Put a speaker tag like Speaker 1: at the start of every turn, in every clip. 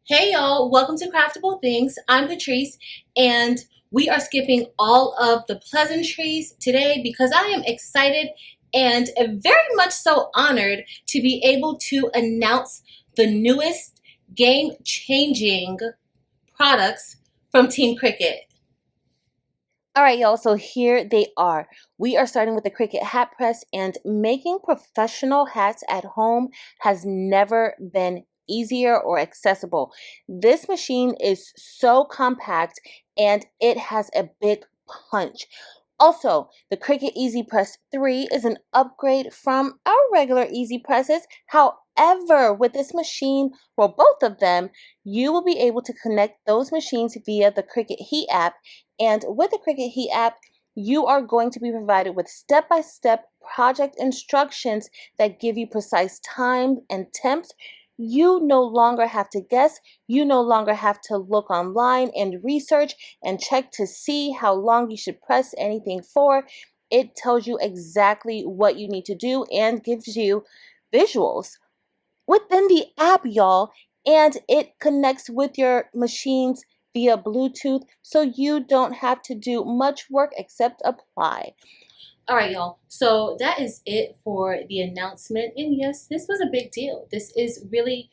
Speaker 1: Hey y'all, welcome to Craftable Things. I'm Patrice and we are skipping all of the pleasantries today because I am excited and very much so honored to be able to announce the newest game-changing products from Team Cricut.
Speaker 2: All right, y'all, so here they are. We are starting with the Cricut hat press, and making professional hats at home has never been easier or accessible. This machine is so compact and it has a big punch. Also, the Cricut Easy Press 3 is an upgrade from our regular Easy Presses. However, with this machine, well, both of them, you will be able to connect those machines via the Cricut Heat app. And with the Cricut Heat app, you are going to be provided with step-by-step project instructions that give you precise time and temps. You no longer have to guess. You no longer have to look online and research and check to see how long you should press anything for. It tells you exactly what you need to do and gives you visuals within the app, y'all, and it connects with your machines via Bluetooth, so you don't have to do much work except apply.
Speaker 1: All right, y'all. So that is it for the announcement. And yes, this was a big deal. This is really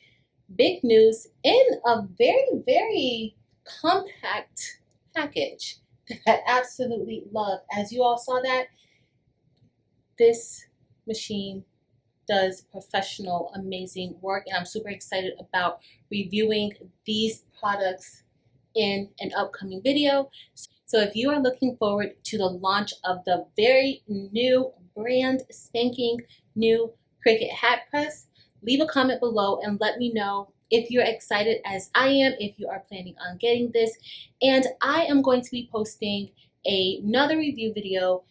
Speaker 1: big news in a very compact package that I absolutely love. As you all saw that, this machine does professional, amazing work, and I'm super excited about reviewing these products in an upcoming video. So if you are looking forward to the launch of the very new brand spanking new Cricut hat press, leave a comment below and let me know if you're excited as I am, if you are planning on getting this. And I am going to be posting another review video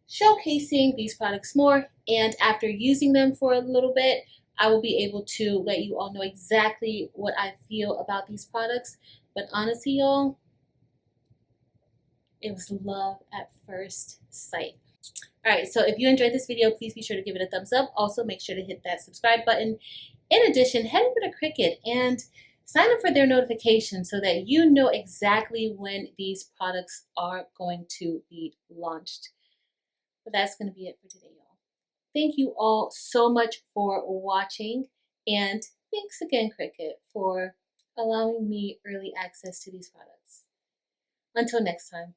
Speaker 1: showcasing these products more, and after using them for a little bit, I will be able to let you all know exactly what I feel about these products. But honestly, y'all, it was love at first sight. All right, so if you enjoyed this video, please be sure to give it a thumbs up. Also, make sure to hit that subscribe button. In addition, head over to Cricut and sign up for their notifications so that you know exactly when these products are going to be launched. But that's going to be it for today, y'all. Thank you all so much for watching, and thanks again, Cricut, for allowing me early access to these products. Until next time.